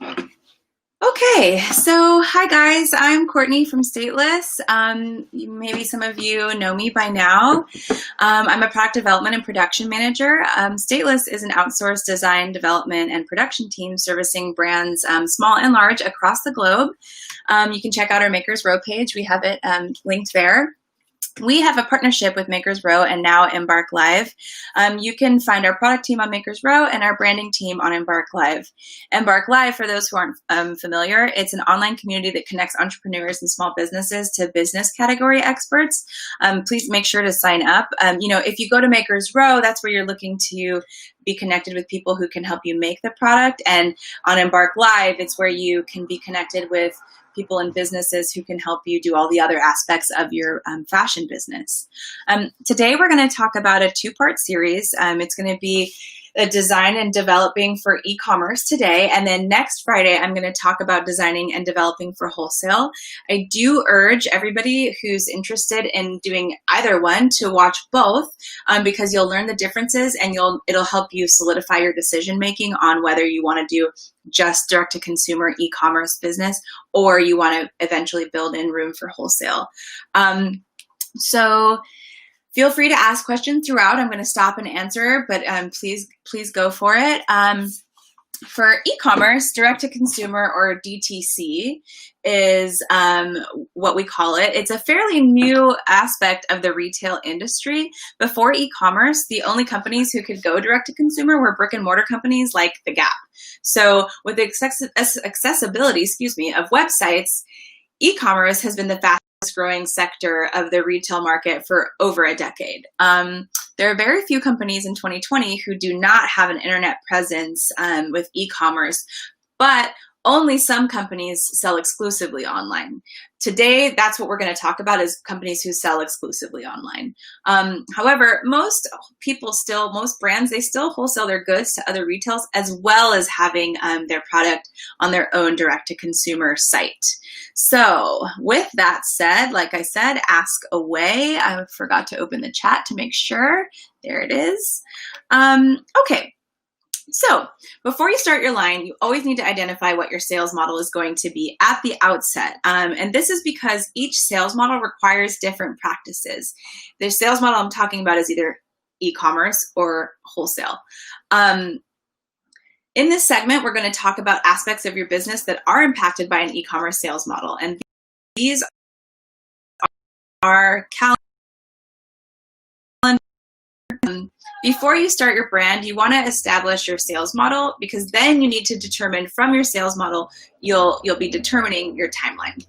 Okay, so hi guys, I'm Courtney from Stateless. Maybe some of you know me by now. I'm a product development and production manager. Stateless is an outsourced design, development, and production team servicing brands small and large across the globe. You can check out our Makers Row page. We have it linked there. We have a partnership with Makers Row and now Embark Live. You can find our product team on Makers Row and our branding team on Embark Live. Embark Live, for those who aren't familiar, it's an online community that connects entrepreneurs and small businesses to business category experts. Please make sure to sign up. If you go to Makers Row, that's where you're looking to be connected with people who can help you make the product. And on Embark Live, it's where you can be connected with people and businesses who can help you do all the other aspects of your fashion business. Today, we're going to talk about a two-part series. It's going to be a design and developing for e-commerce today. And then next Friday, I'm going to talk about designing and developing for wholesale. I do urge everybody who's interested in doing either one to watch both because you'll learn the differences and it'll help you solidify your decision-making on whether you want to do just direct-to-consumer e-commerce business or you want to eventually build in room for wholesale. So feel free to ask questions throughout. I'm going to stop and answer, but please go for it. For e-commerce, direct-to-consumer or DTC is what we call it. It's a fairly new aspect of the retail industry. Before e-commerce, the only companies who could go direct-to-consumer were brick-and-mortar companies like The Gap. So with the accessibility, of websites, e-commerce has been the fastest growing sector of the retail market for over a decade. There are very few companies in 2020 who do not have an internet presence with e-commerce, but only some companies sell exclusively online. Today, that's what we're going to talk about is companies who sell exclusively online. However, most brands, they still wholesale their goods to other retailers as well as having their product on their own direct-to-consumer site. So with that said, like I said, ask away. I forgot to open the chat to make sure. There it is. Okay. So before you start your line, you always need to identify what your sales model is going to be at the outset. And this is because each sales model requires different practices. The sales model I'm talking about is either e-commerce or wholesale. In this segment, we're going to talk about aspects of your business that are impacted by an e-commerce sales model. And these are calendar. Before you start your brand, you want to establish your sales model because then you need to determine from your sales model, you'll be determining your timeline.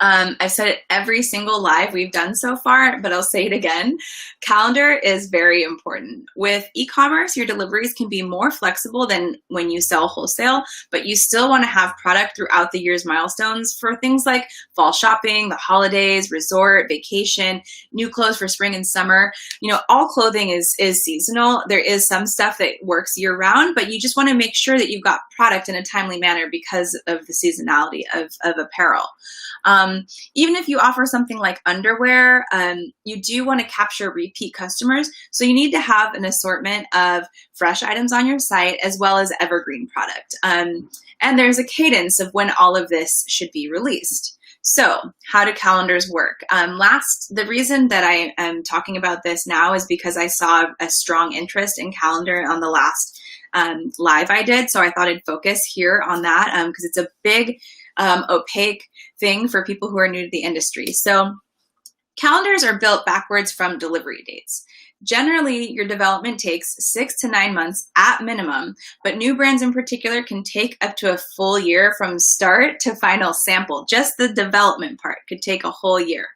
I've said it every single live we've done so far, but I'll say it again. Calendar is very important. With e-commerce, your deliveries can be more flexible than when you sell wholesale, but you still want to have product throughout the year's milestones for things like fall shopping, the holidays, resort, vacation, new clothes for spring and summer. All clothing is seasonal. There is some stuff that works year round, but you just want to make sure that you've got product in a timely manner because of the seasonality of apparel. Even if you offer something like underwear, you do want to capture repeat customers. So you need to have an assortment of fresh items on your site as well as evergreen product. And there's a cadence of when all of this should be released. So how do calendars work? The reason that I am talking about this now is because I saw a strong interest in calendar on the last live I did. So I thought I'd focus here on that because it's a big opaque thing for people who are new to the industry. So calendars are built backwards from delivery dates. Generally, your development takes 6 to 9 months at minimum, but new brands in particular can take up to a full year from start to final sample. Just the development part could take a whole year.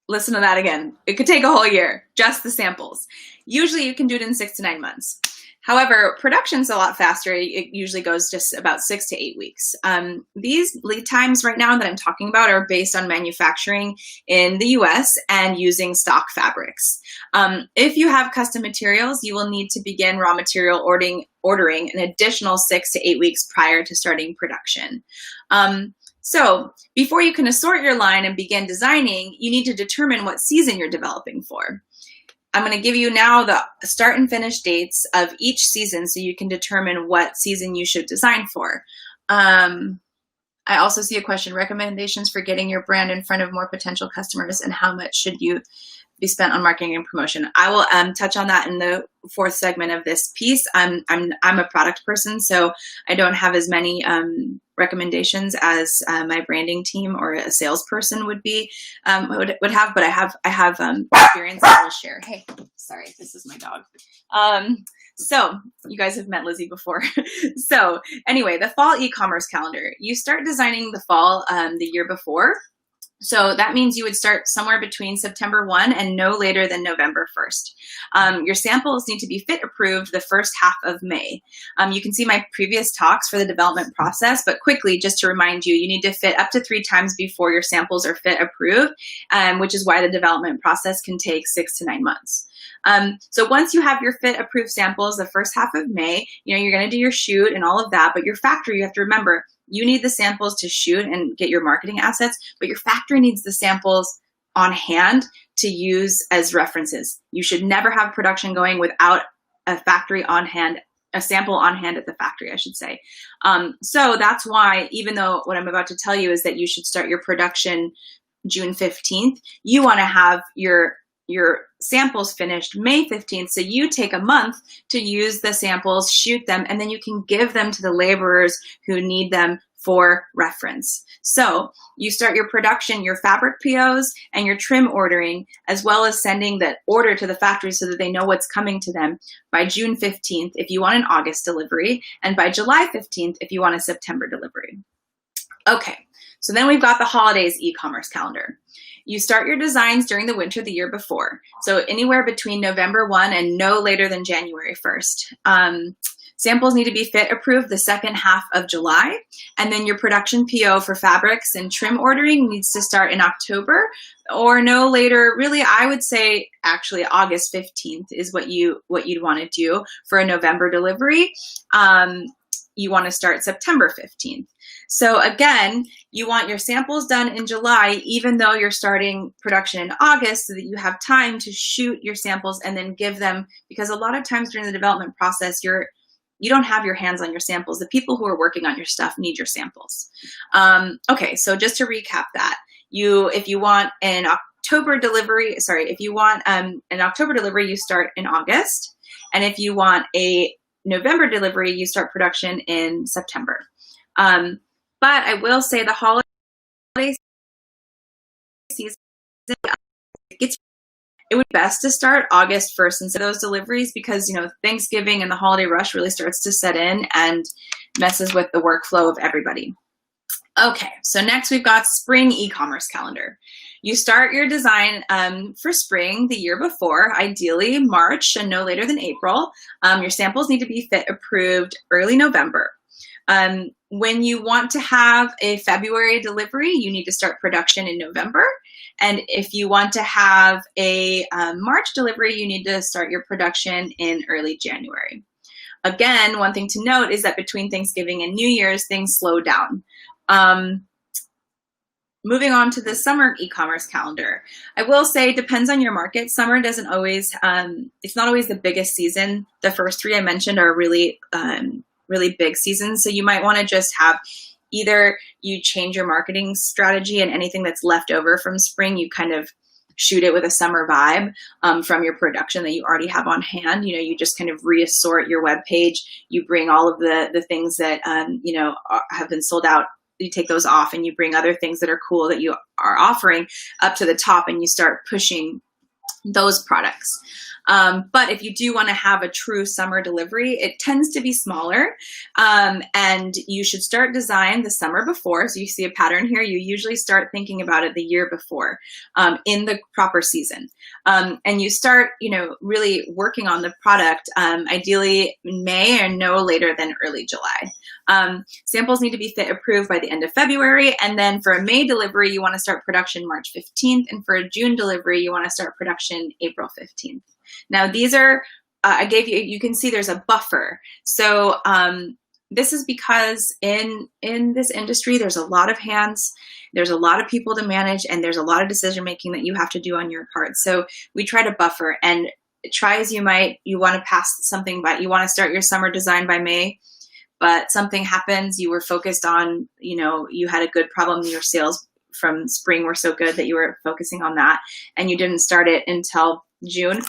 Listen to that again. It could take a whole year, just the samples. Usually you can do it in 6 to 9 months. However, production's a lot faster. It usually goes just about 6 to 8 weeks. These lead times right now that I'm talking about are based on manufacturing in the US and using stock fabrics. If you have custom materials, you will need to begin raw material ordering an additional 6 to 8 weeks prior to starting production. So before you can assort your line and begin designing, you need to determine what season you're developing for. I'm going to give you now the start and finish dates of each season so you can determine what season you should design for. I also see a question, recommendations for getting your brand in front of more potential customers and how much should you be spent on marketing and promotion. I will touch on that in the fourth segment of this piece. I'm a product person, so I don't have as many recommendations as my branding team or a salesperson would have, but I have experience that I will share. Hey, sorry, this is my dog. So you guys have met Lizzie before. So anyway, the fall e-commerce calendar. You start designing the fall the year before. So that means you would start somewhere between September 1 and no later than November 1st. Your samples need to be fit approved the first half of May. You can see my previous talks for the development process, but quickly, just to remind you, you need to fit up to 3 times before your samples are fit approved, which is why the development process can take 6 to 9 months. So once you have your fit approved samples the first half of May, you're going to do your shoot and all of that, but your factory, you have to remember, you need the samples to shoot and get your marketing assets, but your factory needs the samples on hand to use as references. You should never have production going without a factory on hand, a sample on hand at the factory, I should say. So that's why, even though what I'm about to tell you is that you should start your production June 15th, you want to have your samples finished May 15th. So you take a month to use the samples, shoot them, and then you can give them to the laborers who need them for reference. So you start your production, your fabric POs and your trim ordering, as well as sending that order to the factory so that they know what's coming to them by June 15th if you want an August delivery, and by July 15th if you want a September delivery. Okay, so then we've got the holidays e-commerce calendar. You start your designs during the winter the year before. So anywhere between November 1 and no later than January 1st. Samples need to be fit approved the second half of July. And then your production PO for fabrics and trim ordering needs to start in October or no later, really, I would say actually August 15th is what you'd want to do for a November delivery. You want to start September 15th. So again, you want your samples done in July, even though you're starting production in August, so that you have time to shoot your samples and then give them, because a lot of times during the development process, you don't have your hands on your samples. The people who are working on your stuff need your samples. Okay, so just to recap that, if you want an October delivery, you start in August. And if you want a November delivery, you start production in September. But I will say the holiday season, it would be best to start August 1st instead of those deliveries, because Thanksgiving and the holiday rush really starts to set in and messes with the workflow of everybody. Okay, so next we've got spring e-commerce calendar. You start your design for spring the year before, ideally March and no later than April. Your samples need to be fit approved early November. When you want to have a February delivery, you need to start production in November. And if you want to have a March delivery, you need to start your production in early January. Again, one thing to note is that between Thanksgiving and New Year's, things slow down. Moving on to the summer e-commerce calendar. I will say it depends on your market. Summer doesn't always, it's not always the biggest season. The first 3 I mentioned are really big seasons. So you might want to just have either you change your marketing strategy and anything that's left over from spring, you kind of shoot it with a summer vibe from your production that you already have on hand. You just kind of reassort your web page. You bring all of the things that, have been sold out. You take those off and you bring other things that are cool that you are offering up to the top, and you start pushing those products. But if you do want to have a true summer delivery, it tends to be smaller, and you should start design the summer before. So you see a pattern here. You usually start thinking about it the year before in the proper season. And you start, really working on the product, ideally in May and no later than early July. Samples need to be fit approved by the end of February. And then for a May delivery, you want to start production March 15th. And for a June delivery, you want to start production April 15th. Now these are, you can see there's a buffer. So this is because in this industry, there's a lot of hands, there's a lot of people to manage, and there's a lot of decision making that you have to do on your part. So we try to buffer, and try as you might, you want to pass something, but you want to start your summer design by May, but something happens, you were focused on, you had a good problem, your sales from spring were so good that you were focusing on that, and you didn't start it until June.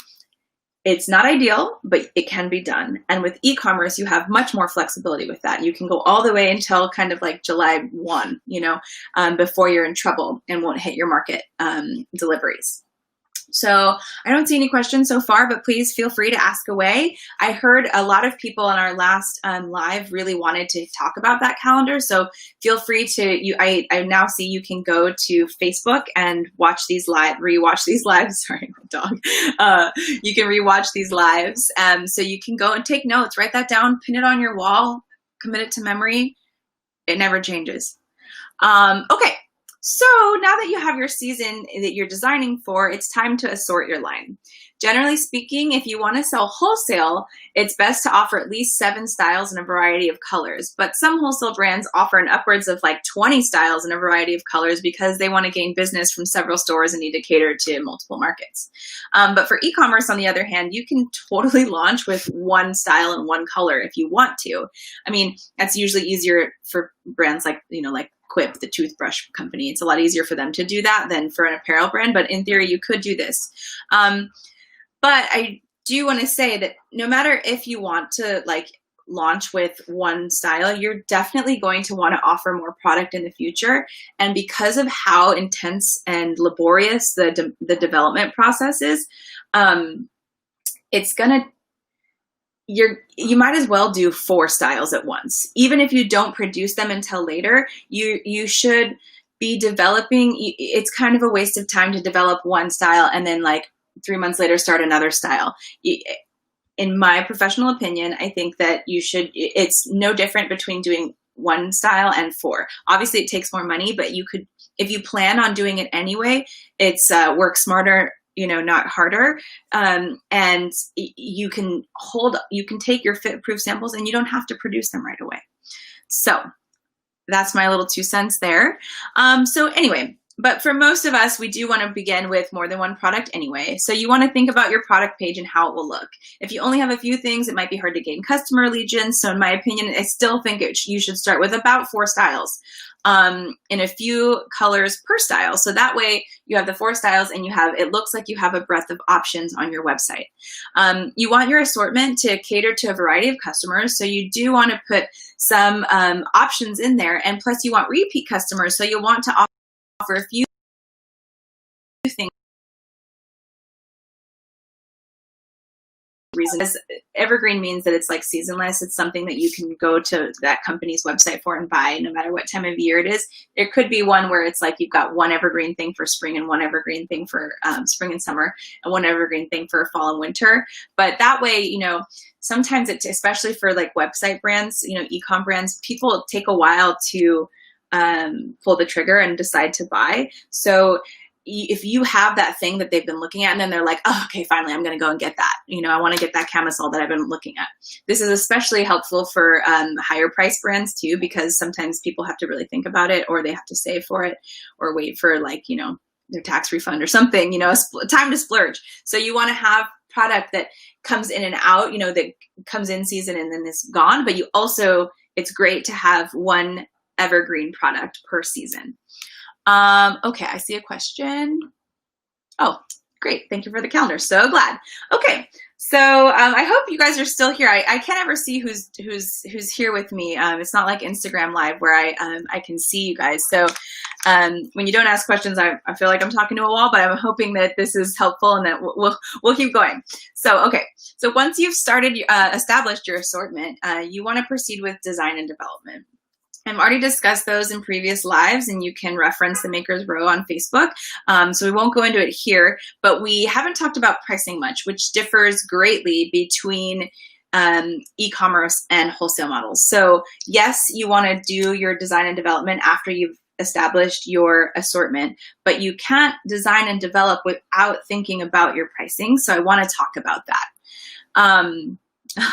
It's not ideal, but it can be done. And with e-commerce, you have much more flexibility with that. You can go all the way until kind of like July 1, before you're in trouble and won't hit your market deliveries. So I don't see any questions so far, but please feel free to ask away. I heard a lot of people in our last live really wanted to talk about that calendar. So feel free to, I now see you can go to Facebook and watch these rewatch these lives. Sorry, my dog. You can rewatch these lives. So you can go and take notes, write that down, pin it on your wall, commit it to memory. It never changes. Okay. So now that you have your season that you're designing for, it's time to assort your line. Generally speaking, if you want to sell wholesale, it's best to offer at least 7 styles in a variety of colors. But some wholesale brands offer an upwards of like 20 styles in a variety of colors because they want to gain business from several stores and need to cater to multiple markets. But for e-commerce, on the other hand, you can totally launch with 1 style and 1 color if you want to. I mean, that's usually easier for brands like, like Quip, the toothbrush company. It's a lot easier for them to do that than for an apparel brand, but in theory, you could do this. But I do want to say that no matter if you want to like launch with 1 style, you're definitely going to want to offer more product in the future. And because of how intense and laborious the development process is, it's gonna you might as well do 4 styles at once. Even if you don't produce them until later, you should be developing. It's kind of a waste of time to develop 1 style and then like 3 months later start another style. In my professional opinion, I think that it's no different between doing 1 style and 4. Obviously it takes more money, but you could, if you plan on doing it anyway, it's work smarter, not harder. And you can take your fit-proof samples and you don't have to produce them right away. So that's my little 2 cents there. So anyway, but for most of us, we do want to begin with more than 1 product anyway. So you want to think about your product page and how it will look. If you only have a few things, it might be hard to gain customer allegiance. So in my opinion, I still think you should start with about 4 styles. In a few colors per style. So that way you have the 4 styles and it looks like you have a breadth of options on your website. You want your assortment to cater to a variety of customers. So you do want to put some options in there, and plus you want repeat customers. So you'll want to offer a few things. Reason evergreen means that it's like seasonless. It's something that you can go to that company's website for and buy no matter what time of year it is. There could be one where it's like you've got 1 evergreen thing for spring and 1 evergreen thing for spring and summer and 1 evergreen thing for fall and winter. But that way, sometimes especially for like website brands, e-com brands, people take a while to pull the trigger and decide to buy. So if you have that thing that they've been looking at and then they're like, oh, okay, finally, I'm going to go and get that. I want to get that camisole that I've been looking at. This is especially helpful for higher price brands too, because sometimes people have to really think about it, or they have to save for it, or wait for like, their tax refund or something, time to splurge. So you want to have product that comes in and out, that comes in season and then is gone. But it's great to have 1 evergreen product per season. Okay, I see a question. Oh, great. Thank you for the calendar. So glad. Okay, so I hope you guys are still here. I can't ever see who's here with me. It's not like Instagram Live where I can see you guys. So when you don't ask questions, I feel like I'm talking to a wall, but I'm hoping that this is helpful and that we'll keep going. So, okay. So once you've established your assortment, you want to proceed with design and development. I've already discussed those in previous lives, and you can reference the Maker's Row on Facebook. So we won't go into it here, but we haven't talked about pricing much, which differs greatly between e-commerce and wholesale models. So yes, you want to do your design and development after you've established your assortment, but you can't design and develop without thinking about your pricing. So I want to talk about that.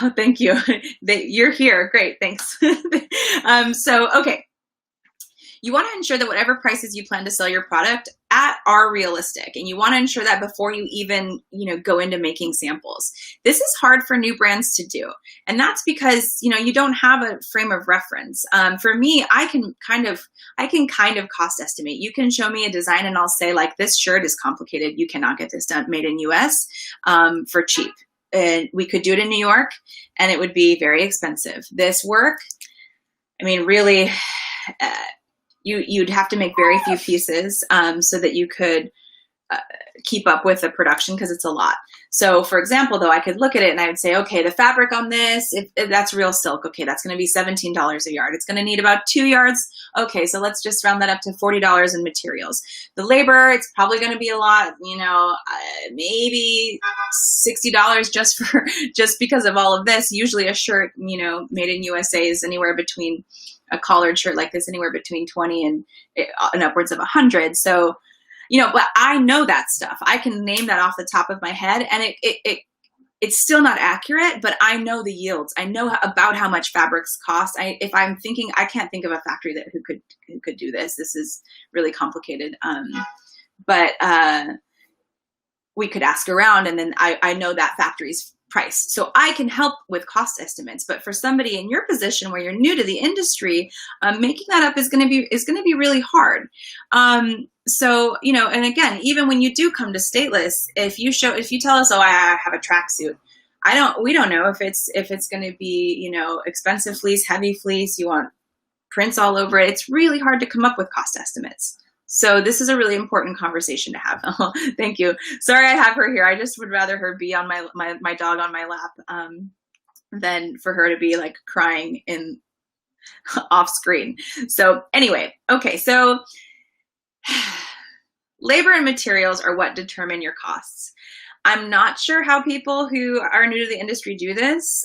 Oh, thank you. You're here. Great. Thanks. So, okay. You want to ensure that whatever prices you plan to sell your product at are realistic. And you want to ensure that before you even, go into making samples. This is hard for new brands to do. And that's because, you don't have a frame of reference. For me, I can kind of cost estimate. You can show me a design and I'll say, like, this shirt is complicated. You cannot get this done made in US for cheap. And we could do it in New York and it would be very expensive. This work, I mean, really, you'd have to make very few pieces so that you could keep up with the production, because it's a lot. So for example, though, I could look at it and I would say, okay, the fabric on this, if that's real silk, okay, that's going to be $17 a yard. It's going to need about 2 yards. Okay, so let's just round that up to $40 in materials. The labor, it's probably going to be a lot, maybe $60 just because of all of this. Usually a shirt, made in USA is anywhere between, a collared shirt like this, anywhere between 20 and upwards of 100. So, but I know that stuff. I can name that off the top of my head, and it's still not accurate, but I know the yields. I know about how much fabrics cost. If I'm thinking, I can't think of a factory who could do this. This is really complicated. But we could ask around, and then I know that factory's price. So I can help with cost estimates. But for somebody in your position where you're new to the industry, making that up is going to be really hard. So, and again, even when you do come to Stateless, if you tell us, oh, I have a tracksuit, we don't know if it's going to be, expensive fleece, heavy fleece, you want prints all over it. It's really hard to come up with cost estimates. So this is a really important conversation to have. Oh, thank you. Sorry I have her here. I just would rather her be on my dog on my lap than for her to be like crying off screen. So anyway, okay. So labor and materials are what determine your costs. I'm not sure how people who are new to the industry do this,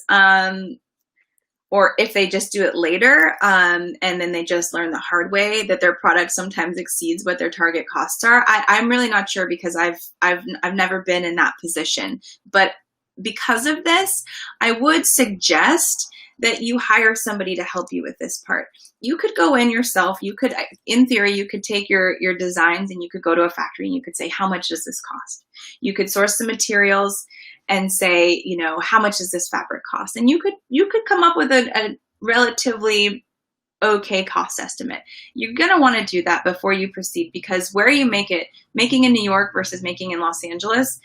or if they just do it later, and then they just learn the hard way that their product sometimes exceeds what their target costs are. I'm really not sure, because I've never been in that position. But because of this, I would suggest that you hire somebody to help you with this part. You could go in yourself. You could, in theory, you could take your designs and you could go to a factory and you could say, how much does this cost? You could source the materials and say, how much does this fabric cost? And you could come up with a relatively okay cost estimate. You're going to want to do that before you proceed, because where you making in New York versus making in Los Angeles,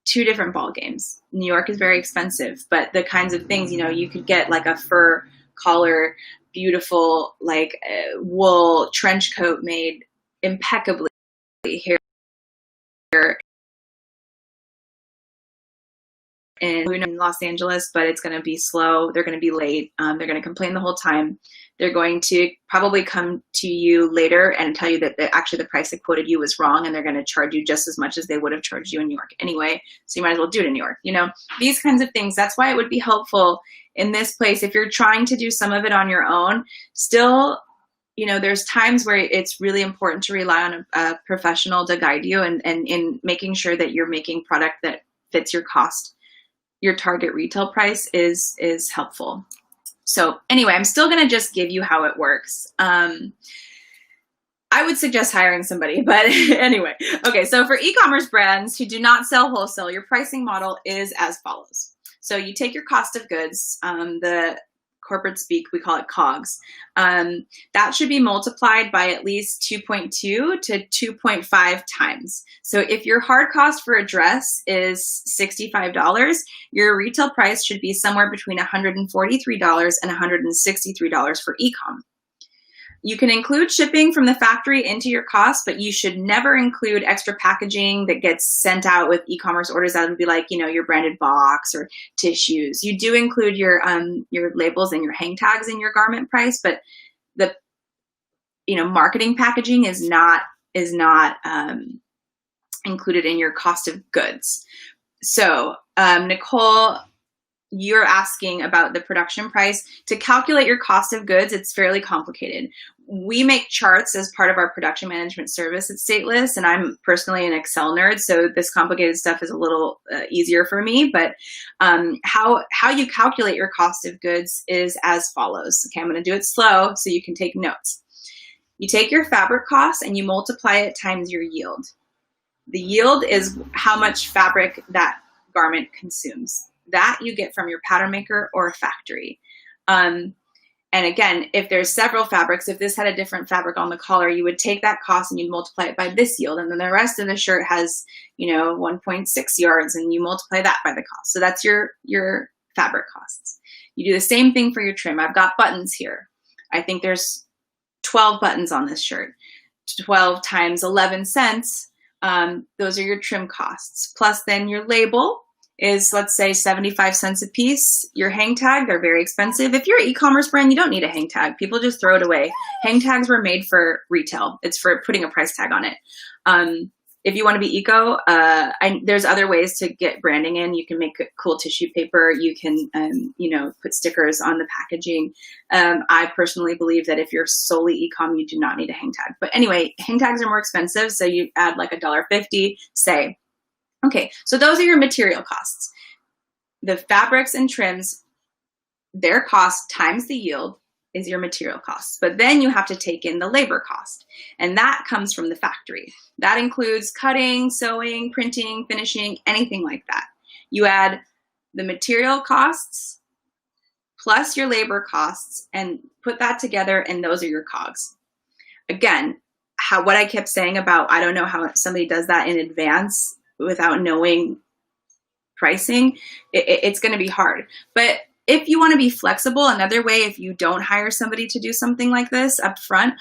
two different ball games. New York is very expensive, but the kinds of things, you could get like a fur collar, beautiful, like wool trench coat made impeccably here in Los Angeles, but it's going to be slow. They're going to be late. They're going to complain the whole time. They're going to probably come to you later and tell you that actually the price they quoted you was wrong, and they're going to charge you just as much as they would have charged you in New York anyway. So you might as well do it in New York. These kinds of things. That's why it would be helpful in this place, if you're trying to do some of it on your own, still, there's times where it's really important to rely on a professional to guide you and in making sure that you're making product that fits your cost. Your target retail price is helpful. So anyway, I'm still going to just give you how it works. I would suggest hiring somebody, but anyway. Okay, so for e-commerce brands who do not sell wholesale, your pricing model is as follows. So you take your cost of goods, the corporate speak, we call it COGS. That should be multiplied by at least 2.2 to 2.5 times. So if your hard cost for a dress is $65, your retail price should be somewhere between $143 and $163 for e-com. You can include shipping from the factory into your cost, but you should never include extra packaging that gets sent out with e-commerce orders. That would be like, your branded box or tissues. You do include your labels and your hang tags in your garment price, but the marketing packaging is not included in your cost of goods. So Nicole, you're asking about the production price. To calculate your cost of goods, it's fairly complicated. We make charts as part of our production management service at Stateless, and I'm personally an Excel nerd, so this complicated stuff is a little easier for me. But how you calculate your cost of goods is as follows. Okay, I'm going to do it slow so you can take notes. You take your fabric cost and you multiply it times your yield. The yield is how much fabric that garment consumes. That you get from your pattern maker or a factory. And again, if there's several fabrics, if this had a different fabric on the collar, you would take that cost and you'd multiply it by this yield. And then the rest of the shirt has, 1.6 yards, and you multiply that by the cost. So that's your fabric costs. You do the same thing for your trim. I've got buttons here. I think there's 12 buttons on this shirt. 12 times 11 cents. Those are your trim costs. Plus then your label is, let's say, 75 cents a piece. Your hang tag, they're very expensive. If you're an e-commerce brand, you don't need a hang tag. People just throw it away. Hang tags were made for retail. It's for putting a price tag on it. If you want to be eco, there's other ways to get branding in. You can make cool tissue paper. You can, put stickers on the packaging. I personally believe that if you're solely e-com, you do not need a hang tag. But anyway, hang tags are more expensive. So you add like $1.50, say. Okay, so those are your material costs. The fabrics and trims, their cost times the yield is your material costs. But then you have to take in the labor cost, and that comes from the factory. That includes cutting, sewing, printing, finishing, anything like that. You add the material costs plus your labor costs and put that together, and those are your COGS. Again, what I kept saying about, I don't know how somebody does that in advance without knowing pricing, it's going to be hard. But if you want to be flexible, another way, if you don't hire somebody to do something like this up front,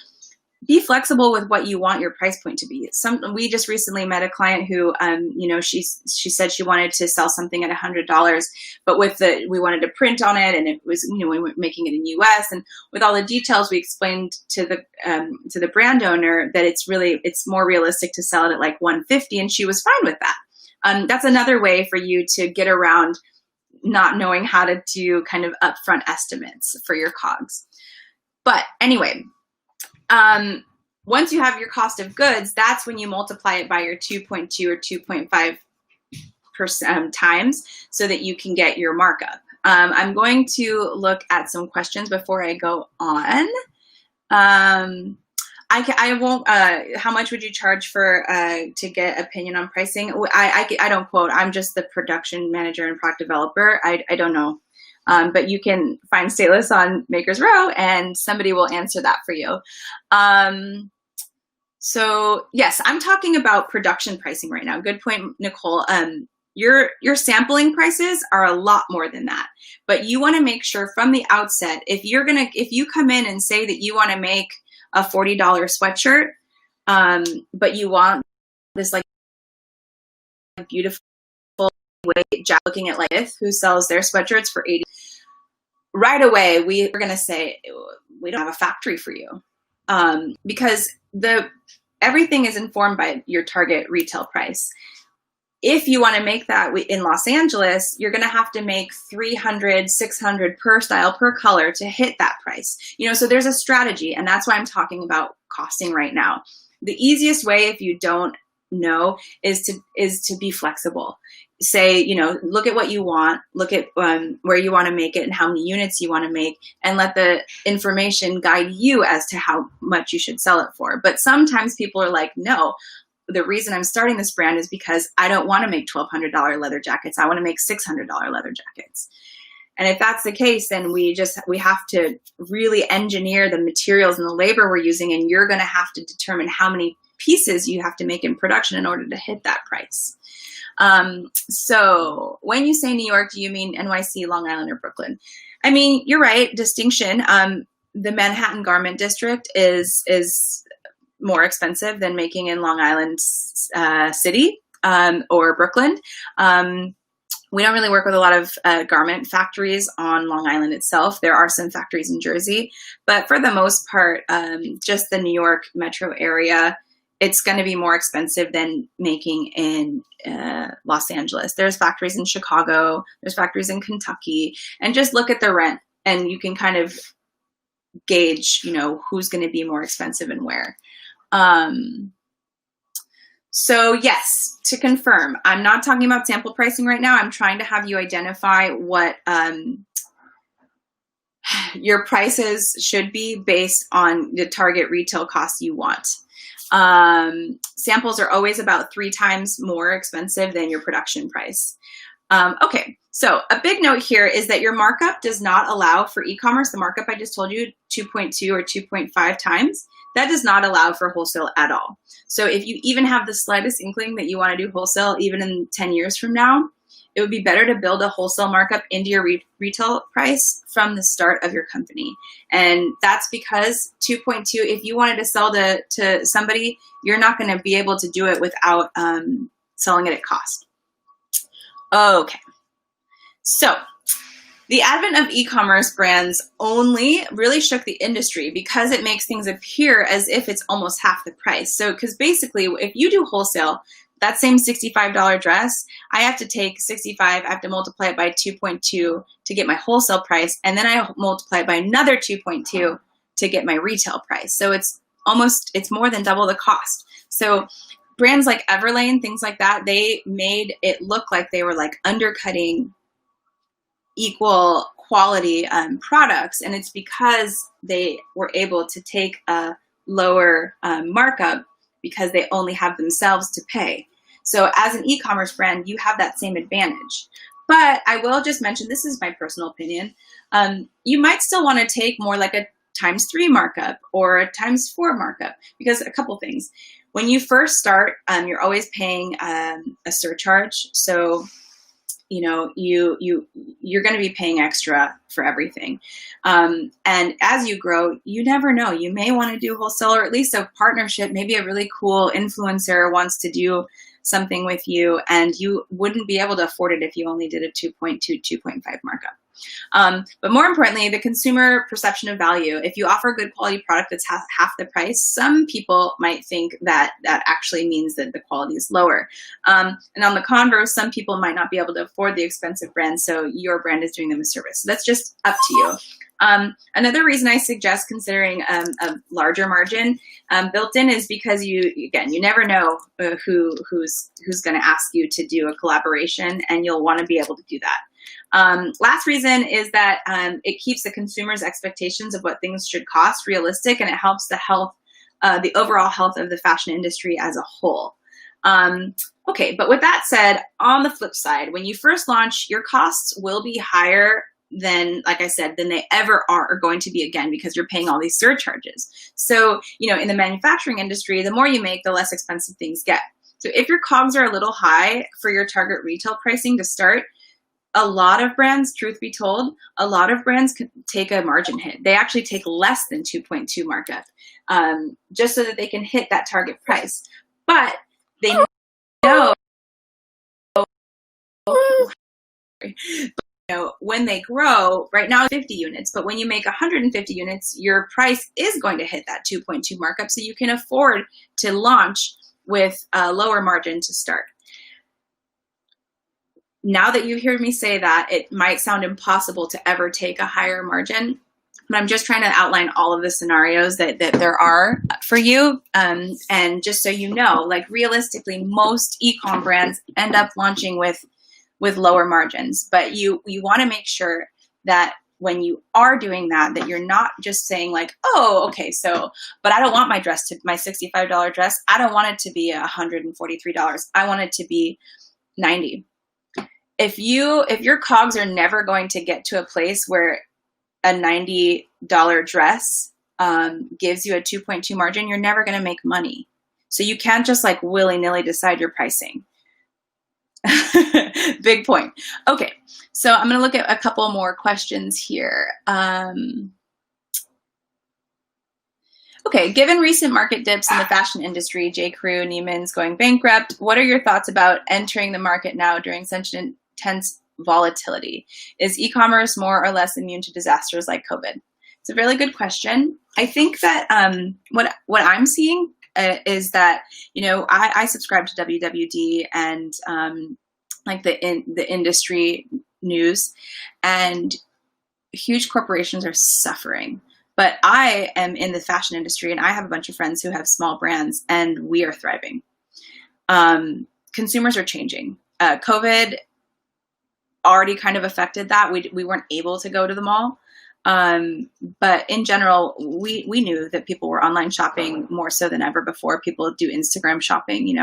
be flexible with what you want your price point to be. We just recently met a client who, she said she wanted to sell something at $100, but we wanted to print on it, and it was, we were making it in US, and with all the details, we explained to the brand owner that it's more realistic to sell it at like $150, and she was fine with that. That's another way for you to get around not knowing how to do kind of upfront estimates for your COGS. But anyway, once you have your cost of goods, that's when you multiply it by your 2.2 or 2.5% times so that you can get your markup. I'm going to look at some questions before I go on. I won't, how much would you charge for, to get opinion on pricing? I don't quote, I'm just the production manager and product developer. I don't know. But you can find Stylus on Makers Row and somebody will answer that for you. So yes, I'm talking about production pricing right now. Good point, Nicole. Your sampling prices are a lot more than that, but you want to make sure from the outset, if you come in and say that you want to make a $40 sweatshirt, but you want this like beautiful way, looking at like this, who sells their sweatshirts for $80, right away we're going to say we don't have a factory for you, because everything is informed by your target retail price. If you want to make that in Los Angeles, you're going to have to make 300, 600 per style, per color to hit that price. So there's a strategy, and that's why I'm talking about costing right now. The easiest way, if you don't know, is to be flexible. Say, look at what you want, look at where you want to make it and how many units you want to make, and let the information guide you as to how much you should sell it for. But sometimes people are like, no, the reason I'm starting this brand is because I don't want to make $1,200 leather jackets. I want to make $600 leather jackets. And if that's the case, then we have to really engineer the materials and the labor we're using, and you're going to have to determine how many pieces you have to make in production in order to hit that price. So when you say New York, do you mean NYC, Long Island, or Brooklyn? I mean, you're right, distinction. The Manhattan Garment District is more expensive than making in Long Island City or Brooklyn. We don't really work with a lot of garment factories on Long Island itself. There are some factories in Jersey, but for the most part, just the New York metro area, it's going to be more expensive than making in Los Angeles. There's factories in Chicago, there's factories in Kentucky, and just look at the rent and you can kind of gauge, who's going to be more expensive and where. So yes, to confirm, I'm not talking about sample pricing right now. I'm trying to have you identify your prices should be based on the target retail cost you want. Samples are always about 3 times more expensive than your production price. Okay, so a big note here is that your markup does not allow for e-commerce. The markup I just told you, 2.2 or 2.5 times, that does not allow for wholesale at all. So if you even have the slightest inkling that you want to do wholesale, even in 10 years from now, it would be better to build a wholesale markup into your retail price from the start of your company. And that's because 2.2, if you wanted to sell to somebody, you're not going to be able to do it without selling it at cost. Okay, so the advent of e-commerce brands only really shook the industry because it makes things appear as if it's almost half the price. So, because basically, if you do wholesale, that same $65 dress, I have to take 65, I have to multiply it by 2.2 to get my wholesale price, and then I multiply it by another 2.2 to get my retail price. So it's more than double the cost. So brands like Everlane, things like that, they made it look like they were like undercutting equal quality products, and it's because they were able to take a lower markup because they only have themselves to pay. So as an e-commerce brand, you have that same advantage. But I will just mention, this is my personal opinion, you might still want to take more like a ×3 markup or a ×4 markup, because a couple things. When you first start, you're always paying a surcharge. So you're going to be paying extra for everything. And as you grow, you never know. You may want to do wholesale, or at least a partnership. Maybe a really cool influencer wants to do something with you, and you wouldn't be able to afford it if you only did a 2.2, 2.5 markup. But more importantly, the consumer perception of value. If you offer a good quality product that's half the price, some people might think that that actually means that the quality is lower. And on the converse, some people might not be able to afford the expensive brand, so your brand is doing them a service. So that's just up to you. Another reason I suggest considering a larger margin built in is because you never know who's going to ask you to do a collaboration, and you'll want to be able to do that. Last reason is that it keeps the consumer's expectations of what things should cost realistic, and it helps the overall health of the fashion industry as a whole. Okay, but with that said, on the flip side, when you first launch, your costs will be higher than, like I said, than they ever are going to be again, because you're paying all these surcharges. So, in the manufacturing industry, the more you make, the less expensive things get. So if your COGS are a little high for your target retail pricing to start, a lot of brands, truth be told, a lot of brands could take a margin hit. They actually take less than 2.2 markup, just so that they can hit that target price. But they know, when they grow, right now 50 units, but when you make 150 units, your price is going to hit that 2.2 markup, so you can afford to launch with a lower margin to start. Now that you hear me say that, it might sound impossible to ever take a higher margin, but I'm just trying to outline all of the scenarios that there are for you. And just so you know, like realistically, most e-com brands end up launching with lower margins, but you want to make sure that when you are doing that, that you're not just saying like, oh, okay, so, but I don't want my $65 dress, I don't want it to be $143. I want it to be $90. If your COGS are never going to get to a place where a $90 dress gives you a 2.2 margin, you're never going to make money. So you can't just like willy-nilly decide your pricing. Big point. Okay, so I'm going to look at a couple more questions here. Okay, given recent market dips in the fashion industry, J. Crew, Neiman's going bankrupt, what are your thoughts about entering the market now during such intense volatility? Is e-commerce more or less immune to disasters like COVID? It's a really good question. I think that what I'm seeing is that, I subscribe to WWD and like the industry news, and huge corporations are suffering. But I am in the fashion industry, and I have a bunch of friends who have small brands, and we are thriving. Consumers are changing. COVID already kind of affected that. We weren't able to go to the mall. But in general, we knew that people were online shopping more so than ever before. People do Instagram shopping,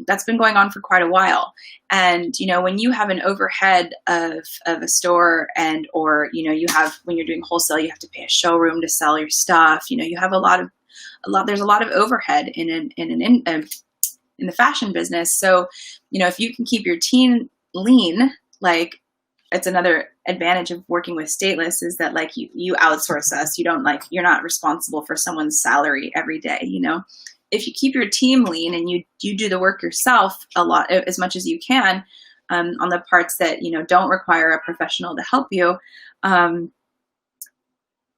that's been going on for quite a while. And, when you have an overhead of a store or you have, when you're doing wholesale, you have to pay a showroom to sell your stuff. You have there's a lot of overhead in the fashion business. So, if you can keep your team lean, like, it's another advantage of working with Stateless is that like you outsource us. You're not responsible for someone's salary every day. If you keep your team lean and you do the work yourself as much as you can, on the parts that, don't require a professional to help you,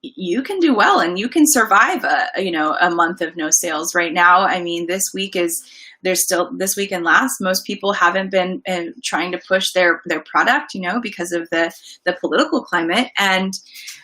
you can do well and you can survive a month of no sales. Right now, I mean, this week and last, most people haven't been trying to push their product, because of the political climate, and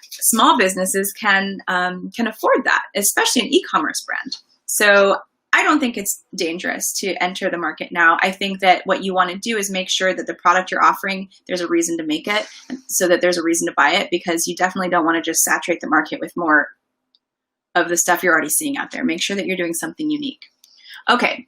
small businesses can afford that, especially an e-commerce brand. So I don't think it's dangerous to enter the market now. I think that what you want to do is make sure that the product you're offering, there's a reason to make it, so that there's a reason to buy it, because you definitely don't want to just saturate the market with more of the stuff you're already seeing out there. Make sure that you're doing something unique. Okay.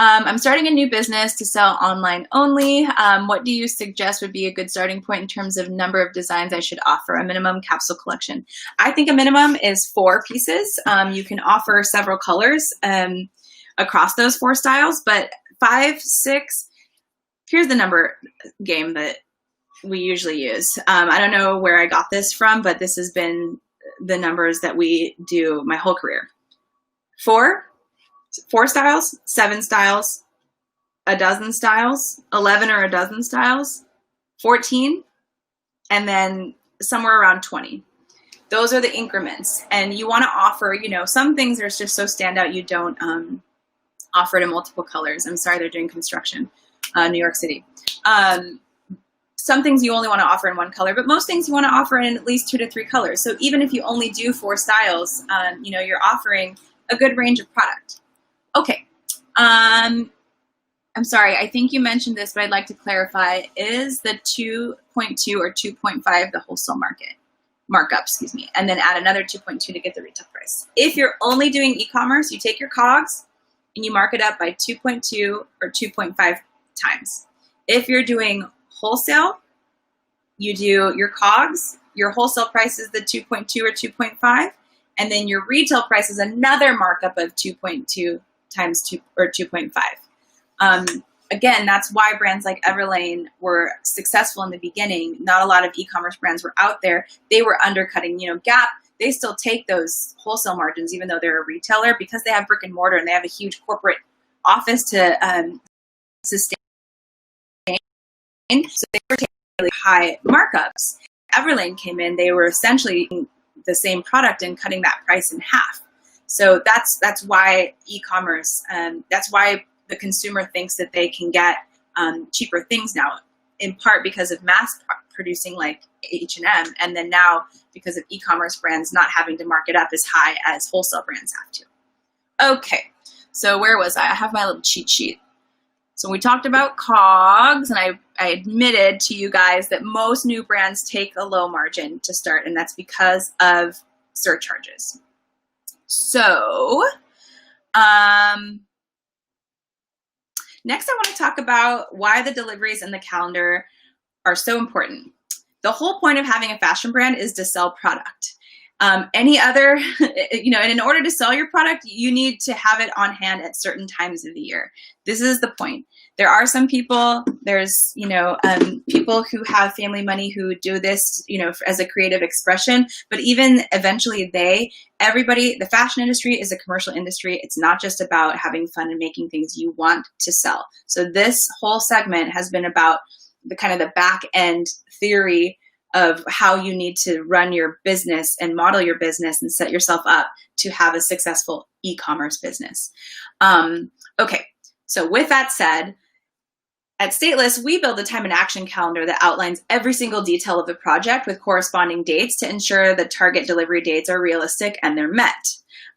I'm starting a new business to sell online only. What do you suggest would be a good starting point in terms of number of designs I should offer? A minimum capsule collection. I think a minimum is 4 pieces. You can offer several colors across those 4 styles, but 5, 6, here's the number game that we usually use. I don't know where I got this from, but this has been the numbers that we do my whole career. 4 styles, 7 styles, a dozen styles, 11 or a dozen styles, 14, and then somewhere around 20. Those are the increments. And you want to offer, some things are just so standout you don't offer it in multiple colors. I'm sorry, they're doing construction, New York City. Some things you only want to offer in 1 color, but most things you want to offer in at least 2 to 3 colors. So even if you only do 4 styles, you're offering a good range of product. Okay. I'm sorry. I think you mentioned this, but I'd like to clarify. Is the 2.2 or 2.5 the wholesale markup, and then add another 2.2 to get the retail price? If you're only doing e-commerce, you take your COGS and you mark it up by 2.2 or 2.5 times. If you're doing wholesale, you do your COGS, your wholesale price is the 2.2 or 2.5, and then your retail price is another markup of 2.2 times 2 or 2.5. Again, that's why brands like Everlane were successful in the beginning. Not a lot of e-commerce brands were out there. They were undercutting, Gap. They still take those wholesale margins, even though they're a retailer, because they have brick and mortar and they have a huge corporate office to sustain. So they were taking really high markups. Everlane came in, they were essentially the same product and cutting that price in half. So that's why e-commerce, that's why the consumer thinks that they can get cheaper things now, in part because of mass producing like H&M, and then now because of e-commerce brands not having to mark it up as high as wholesale brands have to. Okay, so where was I? I have my little cheat sheet. So we talked about COGS, and I admitted to you guys that most new brands take a low margin to start, and that's because of surcharges. So next I want to talk about why the deliveries and the calendar are so important. The whole point of having a fashion brand is to sell product. Any other, and in order to sell your product, you need to have it on hand at certain times of the year. This is the point. There are some people, there's, people who have family money who do this, as a creative expression, but even eventually everybody, the fashion industry is a commercial industry. It's not just about having fun and making things you want to sell. So this whole segment has been about the kind of the back end theory of how you need to run your business and model your business and set yourself up to have a successful e-commerce business. Okay, so with that said, at Stateless, we build a time and action calendar that outlines every single detail of the project with corresponding dates to ensure the target delivery dates are realistic and they're met.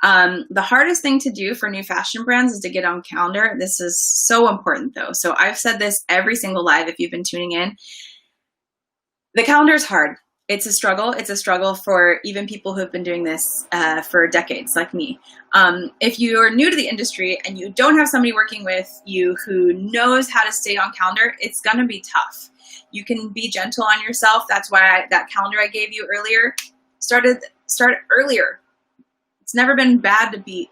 The hardest thing to do for new fashion brands is to get on calendar. This is so important though. So I've said this every single live if you've been tuning in. The calendar is hard. it's a struggle. It's a struggle for even people who have been doing this for decades, like me. If you're new to the industry and you don't have somebody working with you who knows how to stay on calendar, it's going to be tough. You can be gentle on yourself. That's why that calendar I gave you earlier, start earlier. It's never been bad to be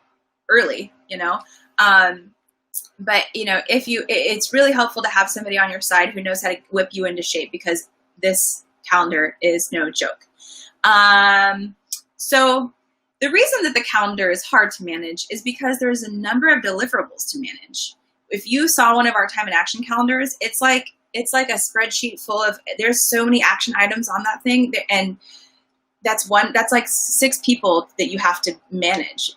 early, you know. But you know, it's really helpful to have somebody on your side who knows how to whip you into shape, because this calendar is no joke. So the reason that the calendar is hard to manage is because there's a number of deliverables to manage. If you saw one of our time and action calendars, it's like a spreadsheet full of, there's so many action items on that thing, and that's like 6 people that you have to manage.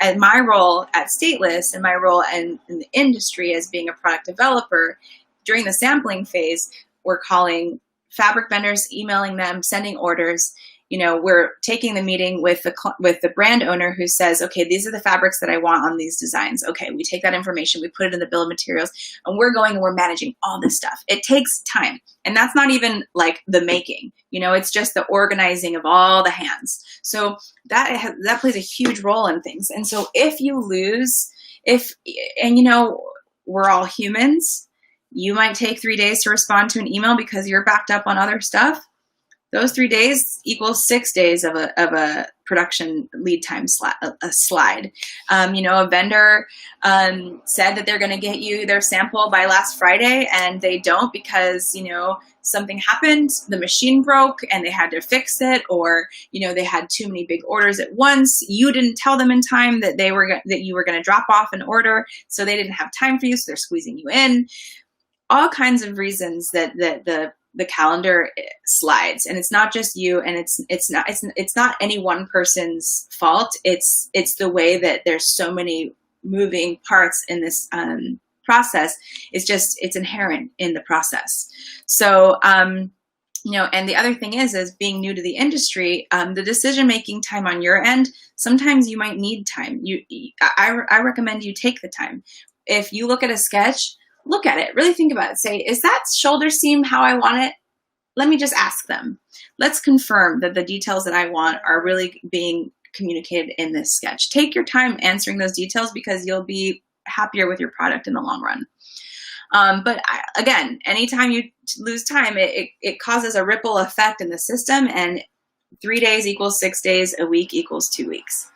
And my role at Stateless and my role in the industry as being a product developer, during the sampling phase, we're calling fabric vendors, emailing them, sending orders. You know, we're taking the meeting with the brand owner who says, okay, these are the fabrics that I want on these designs. Okay, we take that information, we put it in the bill of materials, and we're going and we're managing all this stuff. It takes time. And that's not even like the making, you know, it's just the organizing of all the hands. So that plays a huge role in things. And so if you lose, and you know, we're all humans, you might take 3 days to respond to an email because you're backed up on other stuff. Those 3 days equals 6 days of a production lead time slide. You know, a vendor said that they're going to get you their sample by last Friday, and they don't because, you know, something happened, the machine broke and they had to fix it, or, you know, they had too many big orders at once. You didn't tell them in time that you were going to drop off an order, so they didn't have time for you, so they're squeezing you in. All kinds of reasons that the calendar slides, and it's not just you, and it's not any one person's fault. It's the way that there's so many moving parts in this process. It's inherent in the process. So you know, and the other thing is being new to the industry, the decision-making time on your end, sometimes you might need time. I recommend you take the time. If you look at a sketch, look at it, really think about it. Say, is that shoulder seam how I want it? Let me just ask them. Let's confirm that the details that I want are really being communicated in this sketch. Take your time answering those details, because you'll be happier with your product in the long run. But again, anytime you lose time, it causes a ripple effect in the system, and 3 days equals 6 days, a week equals 2 weeks.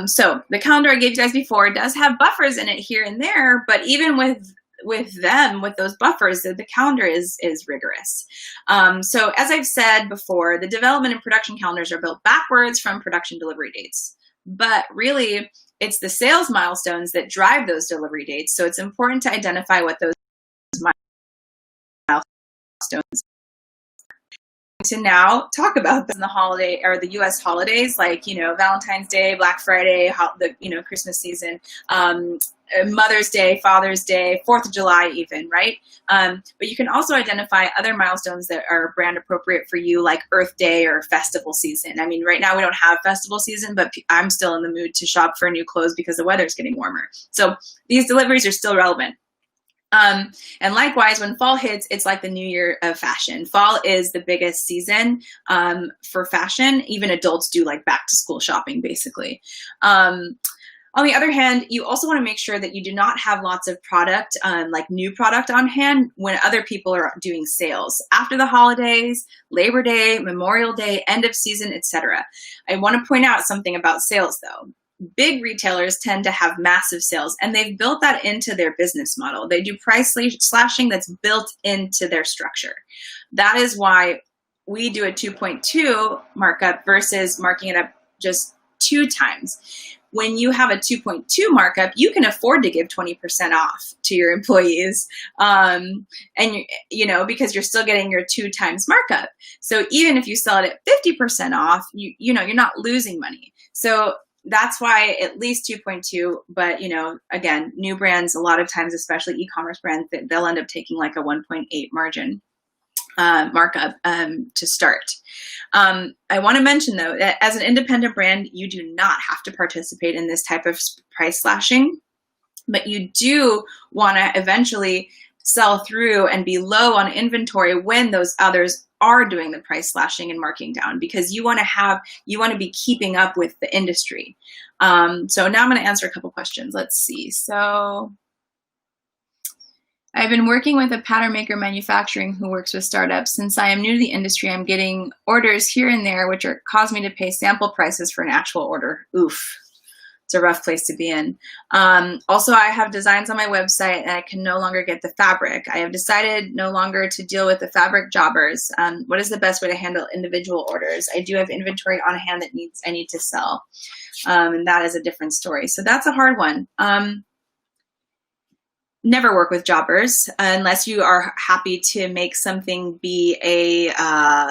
So the calendar I gave you guys before does have buffers in it here and there, but even with those buffers, the calendar is rigorous. So as I've said before, the development and production calendars are built backwards from production delivery dates. But really, it's the sales milestones that drive those delivery dates. So it's important to identify what those milestones to now talk about them in the holiday or the U.S. holidays, like, you know, Valentine's Day, Black Friday, the, you know, Christmas season, Mother's Day, Father's Day, 4th of July even, right? But you can also identify other milestones that are brand appropriate for you, like Earth Day or festival season. I mean, right now we don't have festival season, but I'm still in the mood to shop for new clothes because the weather's getting warmer. So these deliveries are still relevant. And likewise, when fall hits, it's like the new year of fashion. Fall is the biggest season for fashion. Even adults do like back to school shopping, basically. On the other hand, you also want to make sure that you do not have lots of product, like new product on hand when other people are doing sales. After the holidays, Labor Day, Memorial Day, end of season, etc. I want to point out something about sales though. Big retailers tend to have massive sales, and they've built that into their business model. They do price slashing that's built into their structure. That is why we do a 2.2 markup versus marking it up just 2 times. When you have a 2.2 markup, you can afford to give 20% off to your employees, and you know, because you're still getting your 2 times markup. So even if you sell it at 50% off, you know, you're not losing money. So that's why at least 2.2, but, you know, again, new brands, a lot of times, especially e-commerce brands, they'll end up taking like a 1.8 margin markup to start. I want to mention though, that as an independent brand, you do not have to participate in this type of price slashing, but you do want to eventually sell through and be low on inventory when those others are doing the price slashing and marking down, because you want to be keeping up with the industry. So now I'm going to answer a couple questions. Let's see. So I've been working with a pattern maker manufacturing who works with startups. Since I am new to the industry, I'm getting orders here and there, which are cause me to pay sample prices for an actual order. Oof. It's a rough place to be in. Also, I have designs on my website and I can no longer get the fabric. I have decided no longer to deal with the fabric jobbers. What is the best way to handle individual orders? I do have inventory on hand that I need to sell. And that is a different story. So that's a hard one. Never work with jobbers unless you are happy to make something be a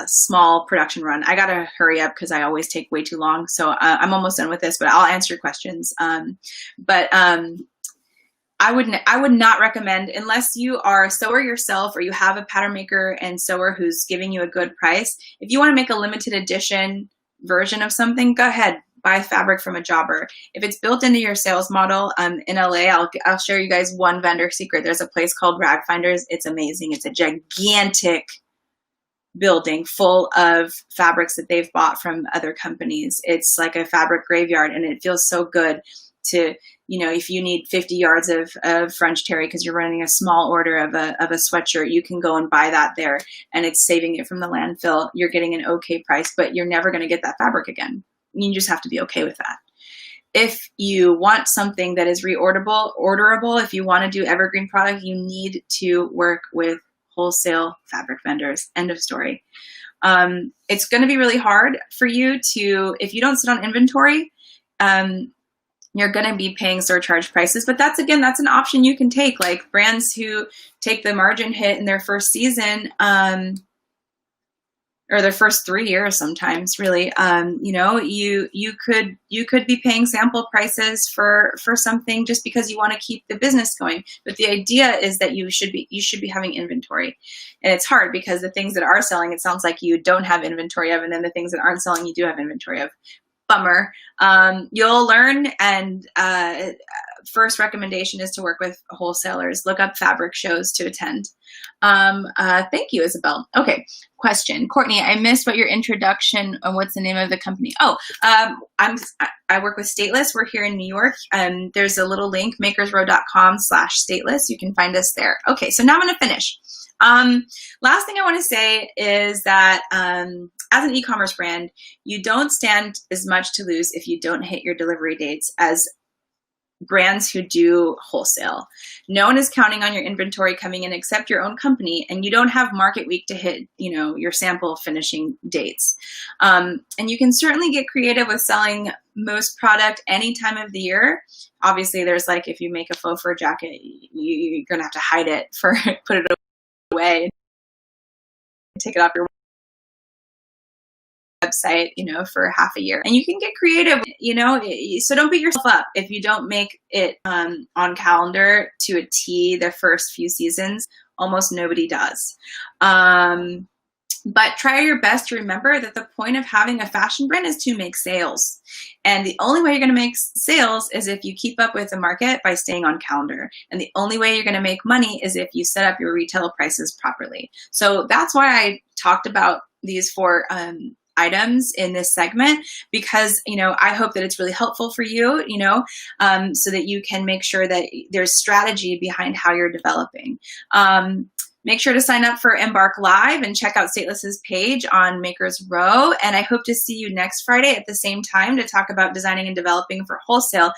small production run. I gotta hurry up because I always take way too long. So I'm almost done with this, but I'll answer your questions. I would not recommend, unless you are a sewer yourself or you have a pattern maker and sewer who's giving you a good price. If you want to make a limited edition version of something, go ahead. Buy fabric from a jobber. If it's built into your sales model, in LA, I'll share you guys one vendor secret. There's a place called Rag Finders. It's amazing. It's a gigantic building full of fabrics that they've bought from other companies. It's like a fabric graveyard, and it feels so good to, if you need 50 yards of French terry because you're running a small order of a sweatshirt, you can go and buy that there, and it's saving it from the landfill. You're getting an okay price, but you're never going to get that fabric again. You just have to be okay with that. If you want something that is orderable, if you want to do evergreen product, you need to work with wholesale fabric vendors. End of story. It's going to be really hard for you if you don't sit on inventory, you're going to be paying surcharge prices, but that's an option you can take. Like brands who take the margin hit in their first season, or their first 3 years sometimes, really, you could be paying sample prices for something just because you want to keep the business going. But the idea is that you should be having inventory. And it's hard because the things that are selling, it sounds like you don't have inventory of, and then the things that aren't selling, you do have inventory of. Bummer. You'll learn, and first recommendation is to work with wholesalers. Look up fabric shows to attend. Thank you, Isabel. Okay, question. Courtney, I missed what your introduction and what's the name of the company. I work with Stateless. We're here in New York. There's a little link, makersrow.com/stateless. You can find us there. Okay, so now I'm going to finish. Last thing I want to say is that as an e-commerce brand, you don't stand as much to lose if you don't hit your delivery dates as brands who do wholesale. No one is counting on your inventory coming in except your own company, and you don't have market week to hit, your sample finishing dates. And you can certainly get creative with selling most product any time of the year. Obviously, there's if you make a faux fur jacket, you're going to have to hide it put it away, take it off your website, for half a year, and you can get creative, so don't beat yourself up if you don't make it on calendar to a T the first few seasons. Almost nobody does. But try your best to remember that the point of having a fashion brand is to make sales. And the only way you're going to make sales is if you keep up with the market by staying on calendar. And the only way you're going to make money is if you set up your retail prices properly. So that's why I talked about these 4 items in this segment, because, I hope that it's really helpful for you, so that you can make sure that there's strategy behind how you're developing. Make sure to sign up for Embark Live and check out Stateless's page on Makers Row. And I hope to see you next Friday at the same time to talk about designing and developing for wholesale.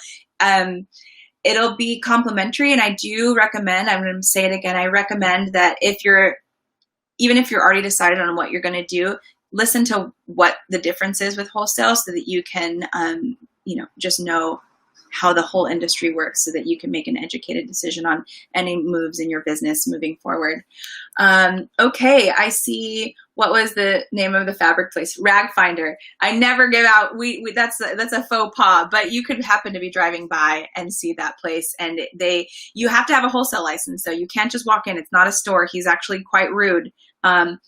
It'll be complimentary, and I do recommend, I'm going to say it again, I recommend that even if you're already decided on what you're going to do, listen to what the difference is with wholesale so that you can, just know how the whole industry works so that you can make an educated decision on any moves in your business moving forward. Okay, I see. What was the name of the fabric place? Rag Finder. I never give out. That's a faux pas, but you could happen to be driving by and see that place, and you have to have a wholesale license, so you can't just walk in. It's not a store. He's actually quite rude.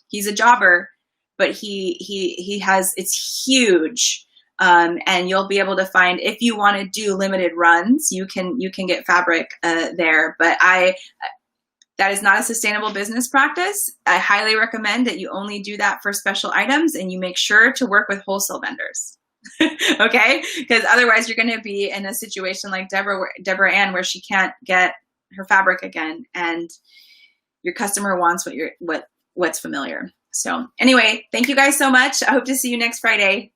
He's a jobber, but it's huge. And you'll be able to find, if you want to do limited runs, you can get fabric there. But That is not a sustainable business practice. I highly recommend that you only do that for special items, and you make sure to work with wholesale vendors. Okay? Because otherwise you're going to be in a situation like Deborah Ann, where she can't get her fabric again, and your customer wants what's familiar. So anyway, thank you guys so much. I hope to see you next Friday.